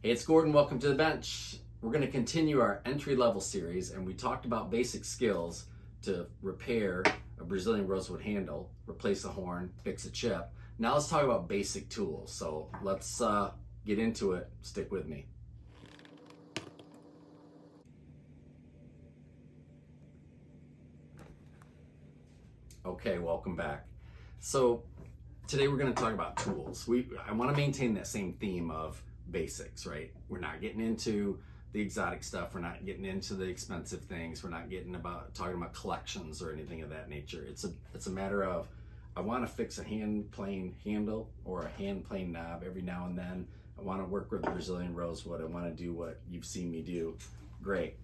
Hey, it's Gordon. Welcome to the bench. We're going to continue our entry-level series, and we talked about basic skills to repair a Brazilian rosewood handle, replace a horn, fix a chip. Now let's talk about basic tools. So let's get into it. Stick with me. Okay, welcome back. So today we're going to talk about tools. I want to maintain that same theme of basics, right? We're not getting into the exotic stuff. We're not getting into the expensive things. We're not talking about collections or anything of that nature. It's a matter of, I want to fix a hand plane handle or a hand plane knob every now and then. I want to work with Brazilian rosewood. I want to do what you've seen me do. Great.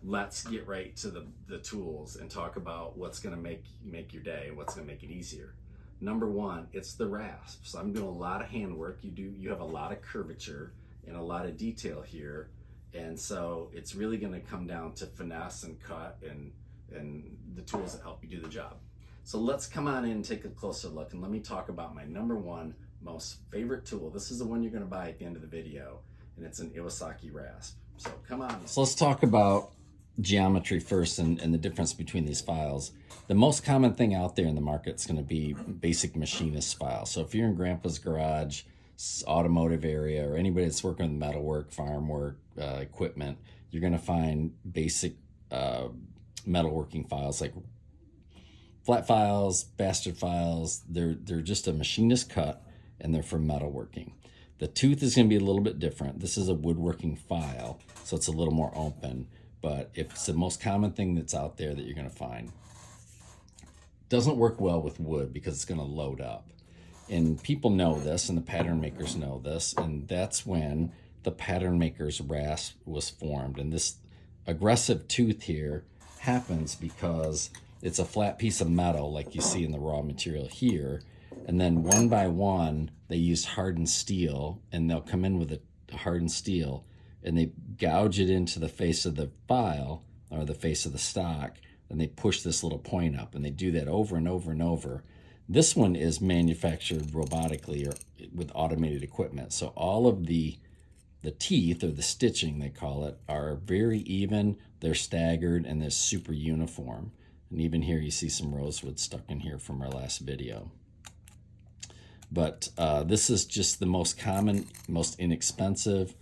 Let's get right to the tools and talk about what's going to make your day and what's going to make it easier. Number one, it's the rasps. I'm doing a lot of handwork. You have a lot of curvature and a lot of detail here, and so it's really going to come down to finesse and cut and the tools that help you do the job. So let's come on in and take a closer look, and let me talk about my number one most favorite tool. This is the one you're going to buy at the end of the video, and it's an Iwasaki rasp. So come on. So let's talk about geometry first and the difference between these files. The most common thing out there in the market is going to be basic machinist files. So if you're in grandpa's garage, automotive area, or anybody that's working with metalwork, farm work, equipment, you're going to find basic metalworking files like flat files, bastard files. They're just a machinist cut, and they're for metalworking. The tooth is going to be a little bit different. This is a woodworking file, so it's a little more open, but it's the most common thing that's out there that you're going to find. Doesn't work well with wood because it's going to load up. And people know this, and the pattern makers know this, and that's when the pattern maker's rasp was formed. And this aggressive tooth here happens because it's a flat piece of metal like you see in the raw material here, and then one by one they use hardened steel, and they'll come in with a hardened steel and they gouge it into the face of the file or the face of the stock, and they push this little point up, and they do that over and over and over. This one is manufactured robotically or with automated equipment, so all of the teeth, or the stitching they call it, are very even, they're staggered, and they're super uniform. And even here you see some rosewood stuck in here from our last video. But this is just the most common, most inexpensive,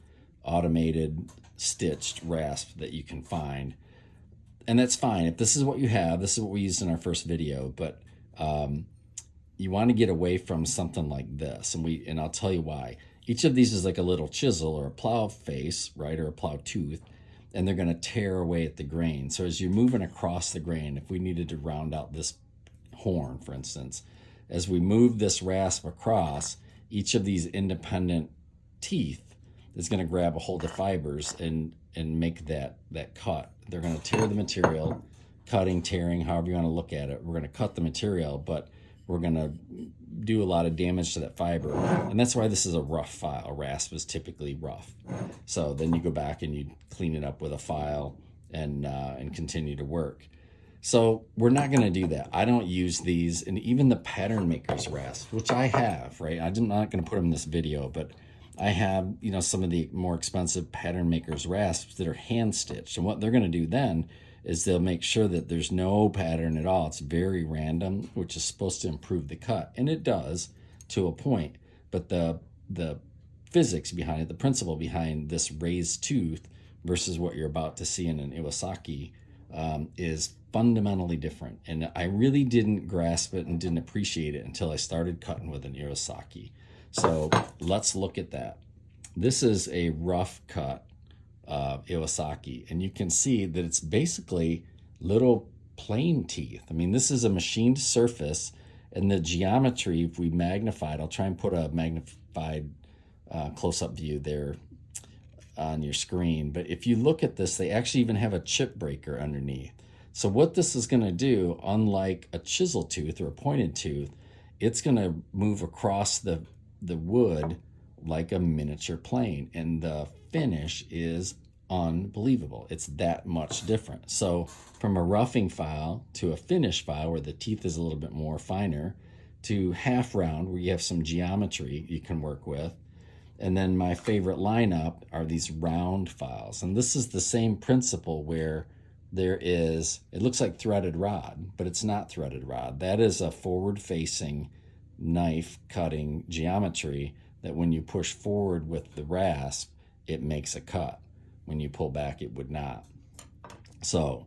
automated, stitched rasp that you can find. And that's fine. If this is what you have, this is what we used in our first video, but you want to get away from something like this. And I'll tell you why. Each of these is like a little chisel or a plow face, right, or a plow tooth, and they're going to tear away at the grain. So as you're moving across the grain, if we needed to round out this horn, for instance, as we move this rasp across, each of these independent teeth is going to grab a hold of fibers and make that cut. They're going to tear the material, cutting, tearing, however you want to look at it. We're going to cut the material, but we're going to do a lot of damage to that fiber. And that's why this is a rough file. A rasp is typically rough. So then you go back and you clean it up with a file and continue to work. So we're not going to do that. I don't use these, and even the pattern maker's rasp, which I have, right? I'm not going to put them in this video, but I have, some of the more expensive pattern maker's rasps that are hand stitched. And what they're going to do then is they'll make sure that there's no pattern at all. It's very random, which is supposed to improve the cut. And it does to a point. But the physics behind it, the principle behind this raised tooth versus what you're about to see in an Iwasaki is fundamentally different. And I really didn't grasp it and didn't appreciate it until I started cutting with an Iwasaki. So let's look at that. This is a rough cut Iwasaki, and you can see that it's basically little plain teeth. I mean, this is a machined surface, and the geometry, if we magnified, I'll try and put a magnified close-up view there on your screen, but if you look at this, they actually even have a chip breaker underneath. So what this is going to do, unlike a chisel tooth or a pointed tooth, it's going to move across the wood like a miniature plane, and the finish is unbelievable. It's that much different. So from a roughing file to a finish file where the teeth is a little bit more finer, to half round where you have some geometry you can work with, And then my favorite lineup are these round files. And this is the same principle where there is, it looks like threaded rod, but it's not threaded rod. That is a forward-facing knife cutting geometry that when you push forward with the rasp, it makes a cut. When you pull back, it would not. So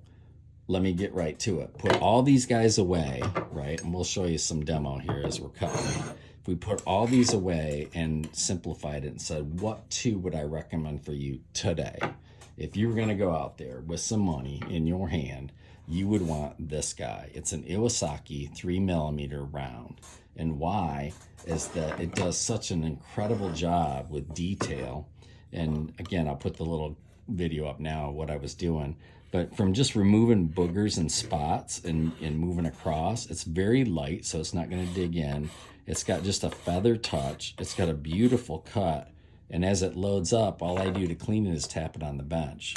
let me get right to it. Put all these guys away, right? And we'll show you some demo here as we're cutting. If we put all these away and simplified it and said, what two would I recommend for you today? If you were going to go out there with some money in your hand, you would want this guy. It's an Iwasaki 3mm round. And why is that it does such an incredible job with detail. And again, I'll put the little video up now of what I was doing. But from just removing boogers and spots and moving across, it's very light, so it's not going to dig in. It's got just a feather touch. It's got a beautiful cut. And as it loads up, all I do to clean it is tap it on the bench.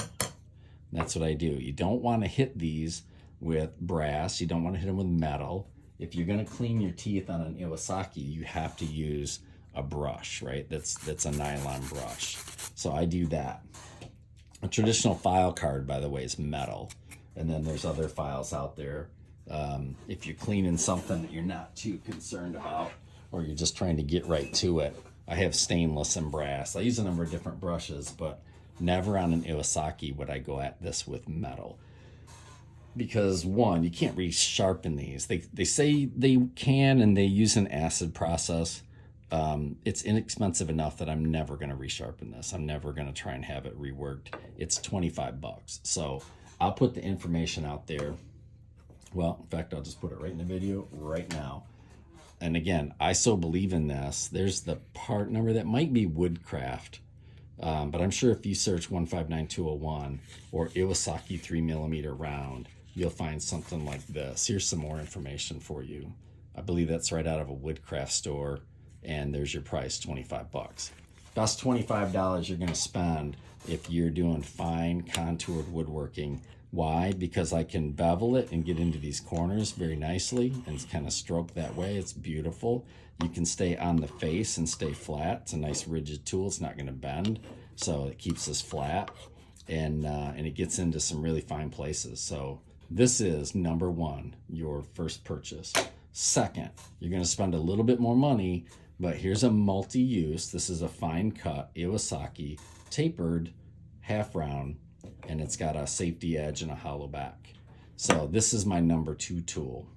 That's what I do. You don't want to hit these with brass. You don't want to hit them with metal. If you're going to clean your teeth on an Iwasaki, you have to use a brush, right? That's a nylon brush. So I do that. A traditional file card, by the way, is metal. And then there's other files out there. If you're cleaning something that you're not too concerned about, or you're just trying to get right to it, I have stainless and brass. I use a number of different brushes, but never on an Iwasaki would I go at this with metal. Because one, you can't resharpen these. They say they can, and they use an acid process. It's inexpensive enough that I'm never going to resharpen this. I'm never going to try and have it reworked. It's $25. So I'll put the information out there. Well, in fact, I'll just put it right in the video right now. And again, I so believe in this. There's the part number that might be Woodcraft. But I'm sure if you search 159201 or Iwasaki 3mm round, you'll find something like this. Here's some more information for you. I believe that's right out of a Woodcraft store. And there's your price, $25. Best $25 you're going to spend if you're doing fine contoured woodworking. Why? Because I can bevel it and get into these corners very nicely and it's kind of stroke that way. It's beautiful. You can stay on the face and stay flat. It's a nice rigid tool. It's not going to bend, so it keeps us flat, and it gets into some really fine places. So this is number one, your first purchase. Second, you're going to spend a little bit more money, but here's a multi-use. This is a fine cut Iwasaki tapered half round, and it's got a safety edge and a hollow back. So this is my number two tool.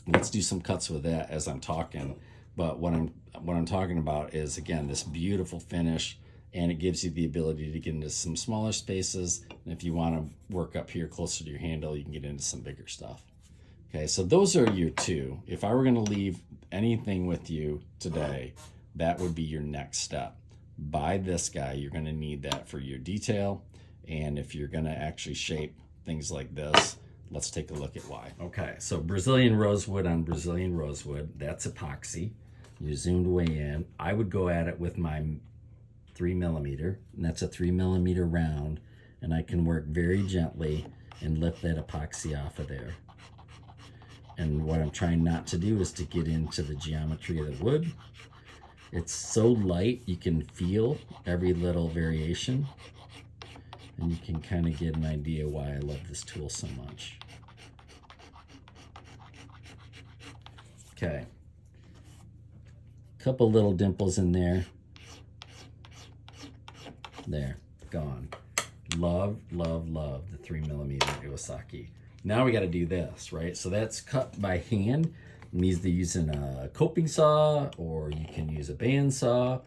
Let's do some cuts with that as I'm talking. But what I'm talking about is, again, this beautiful finish, and it gives you the ability to get into some smaller spaces. And if you want to work up here closer to your handle, you can get into some bigger stuff. Okay, so those are your two. If I were going to leave anything with you today, that would be your next step. Buy this guy. You're going to need that for your detail. And if you're going to actually shape things like this, let's take a look at why. Okay, so Brazilian rosewood on Brazilian rosewood, that's epoxy. You zoomed way in. I would go at it with my 3mm, and that's a 3mm round, and I can work very gently and lift that epoxy off of there. And what I'm trying not to do is to get into the geometry of the wood. It's so light, you can feel every little variation, and you can kind of get an idea why I love this tool so much. Okay. Couple little dimples in there. There, gone. Love, love, love the 3mm Iwasaki. Now we got to do this, right? So that's cut by hand. It means they're using a coping saw, or you can use a bandsaw.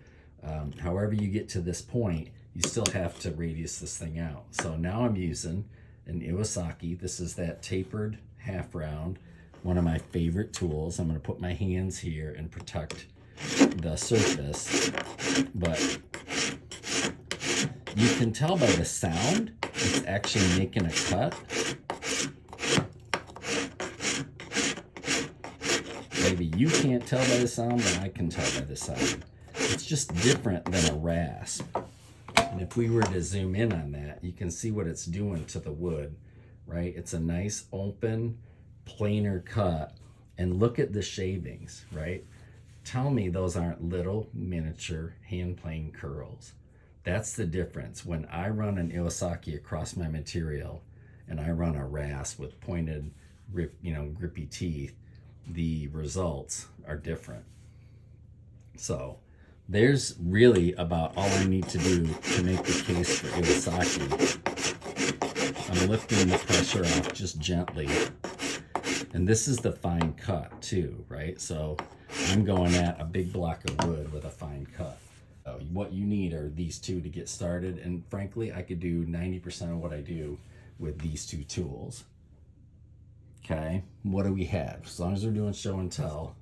However you get to this point, you still have to radius this thing out. So now I'm using an Iwasaki. This is that tapered half round, one of my favorite tools. I'm going to put my hands here and protect the surface, but you can tell by the sound it's actually making a cut. Maybe you can't tell by the sound, but I can tell by the sound. It's just different than a rasp. And if we were to zoom in on that, you can see what it's doing to the wood, right? It's a nice open, planar cut. And look at the shavings, right? tell me those aren't little miniature hand plane curls. That's the difference. When I run an Iwasaki across my material and I run a rasp with pointed, grippy teeth, the results are different. So there's really about all I need to do to make the case for Iwasaki. I'm lifting the pressure off just gently. And this is the fine cut too, right? So I'm going at a big block of wood with a fine cut. So what you need are these two to get started. And frankly, I could do 90% of what I do with these two tools. Okay, what do we have? As long as we're doing show and tell,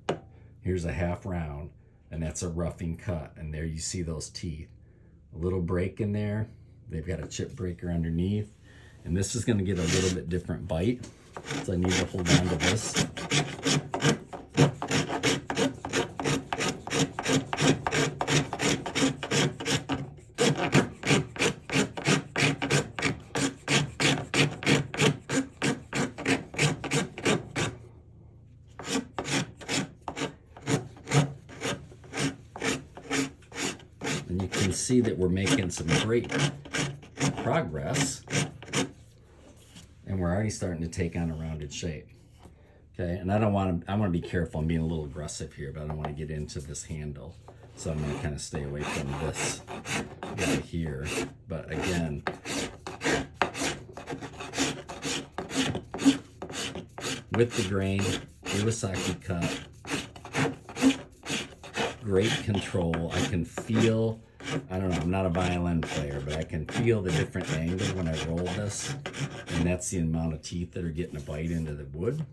here's a half round, and that's a roughing cut. And there you see those teeth. A little break in there. They've got a chip breaker underneath. And this is going to get a little bit different bite. So I need to hold on to this. And you can see that we're making some great progress. And we're already starting to take on a rounded shape. Okay, and I want to be careful. I'm being a little aggressive here, but I don't want to get into this handle. So I'm going to kind of stay away from this right here. But again, with the grain, Iwasaki cut, great control. I can feel, I don't know, I'm not a violin player, but I can feel the different angle when I roll this. And that's the amount of teeth that are getting a bite into the wood.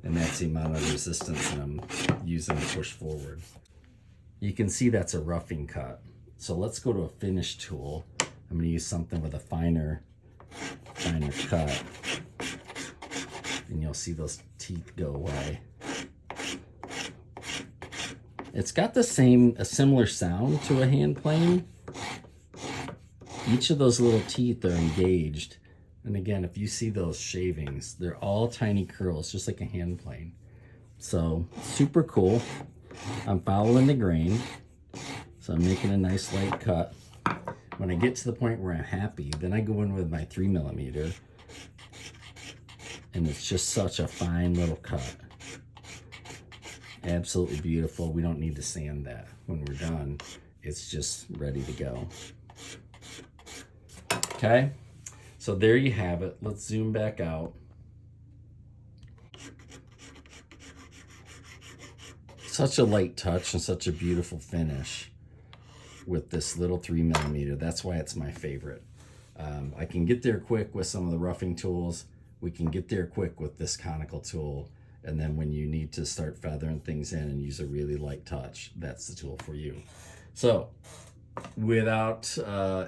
And that's the amount of resistance that I'm using to push forward. You can see that's a roughing cut. So let's go to a finish tool. I'm going to use something with a finer cut. And you'll see those teeth go away. It's got a similar sound to a hand plane. Each of those little teeth are engaged. And again, if you see those shavings, they're all tiny curls, just like a hand plane. So super cool. I'm following the grain. So I'm making a nice light cut. When I get to the point where I'm happy, then I go in with my 3mm. And it's just such a fine little cut. Absolutely beautiful. We don't need to sand that. When we're done, it's just ready to go. Okay, so there you have it. Let's zoom back out. Such a light touch and such a beautiful finish with this little 3mm. That's why it's my favorite. I can get there quick with some of the roughing tools. We can get there quick with this conical tool. And then when you need to start feathering things in and use a really light touch, that's the tool for you. So without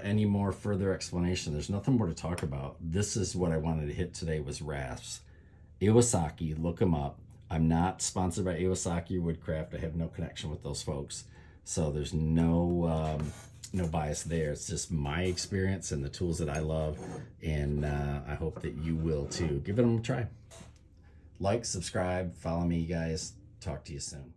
any more further explanation, there's nothing more to talk about. This is what I wanted to hit today was rasps. Iwasaki, look them up. I'm not sponsored by Iwasaki or Woodcraft. I have no connection with those folks. So there's no bias there. It's just my experience and the tools that I love. And I hope that you will too. Give them a try. Like, subscribe, follow me, guys. Talk to you soon.